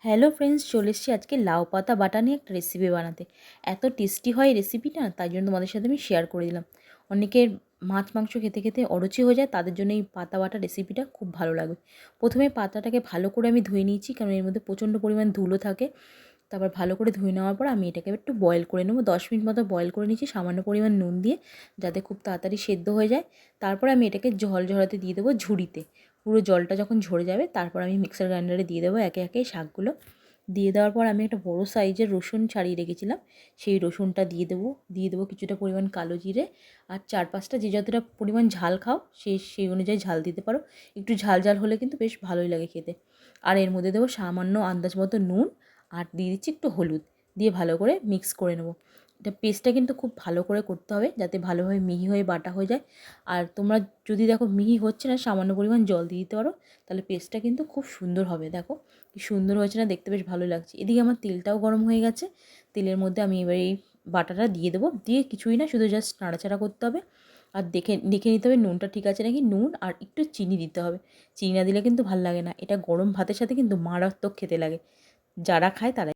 Hello friends, চলে এসেছি আজকে লাউ পাতা বাটা নিয়ে একটা রেসিপি বানাতে। এত টেস্টি হয় রেসিপিটা, তাই জন্য তোমাদের সাথে আমি শেয়ার করে দিলাম। অনেকের মাছ মাংস খেতে খেতে অরুচি হয়ে যায়, তাদের জন্য এই পাতা বাটা রেসিপিটা খুব ভালো লাগবে। প্রথমে পাতাটাকে ভালো করে আমি ধুয়ে নিয়েছি, কারণ এর মধ্যে প্রচণ্ড পরিমাণ ধুলো থাকে। তারপর ভালো করে ধুয়ে নেওয়ার পর আমি এটাকে একটু বয়েল করে নেবো। 10 মিনিট মতো বয়েল করে নিয়েছি সামান্য পরিমাণ নুন দিয়ে, যাতে খুব তাড়াতাড়ি সেদ্ধ হয়ে যায়। তারপর আমি এটাকে জল ঝরাতে দিয়ে দেবো ঝুড়িতে। পুরো জলটা যখন ঝরে যাবে, তারপর আমি মিক্সার গ্রাইন্ডারে দিয়ে দেবো একে একে শাকগুলো। দিয়ে দেওয়ার পর আমি একটা বড়ো সাইজের রসুন ছাড়িয়ে রেখেছিলাম, সেই রসুনটা দিয়ে দেবো কিছুটা পরিমাণ কালো জিরে, আর 4-5টা যে যতটা পরিমাণ ঝাল খাও সেই অনুযায়ী ঝাল দিতে পারো। একটু ঝাল ঝাল হলে কিন্তু বেশ ভালোই লাগে খেতে। আর এর মধ্যে দেবো সামান্য আন্দাজ মতো নুন, আর দিয়ে দিচ্ছি একটু হলুদ, দিয়ে ভালো করে মিক্স করে নেবো। এটা পেস্টটা কিন্তু খুব ভালো করে করতে হবে, যাতে ভালোভাবে মিহি হয়ে বাটা হয়ে যায়। আর তোমরা যদি দেখো মিহি হচ্ছে না, সামান্য পরিমাণ জল দিয়ে দিতে পারো, তাহলে পেস্টটা কিন্তু খুব সুন্দর হবে। দেখো কি সুন্দর হয়েছে না, দেখতে বেশ ভালো লাগছে। এদিকে আমার তেলটাও গরম হয়ে গেছে। তেলের মধ্যে আমি এবার এই বাটাটা দিয়ে দেবো। দিয়ে কিছুই না, শুধু জাস্ট নাড়াচাড়া করতে হবে। আর দেখে দেখে নিতে হবে নুনটা ঠিক আছে নাকি। নুন আর একটু চিনি দিতে হবে। চিনি না দিলে কিন্তু ভালো লাগে না। এটা গরম ভাতের সাথে কিন্তু মারাত্মক খেতে লাগে। যারা খায় তারা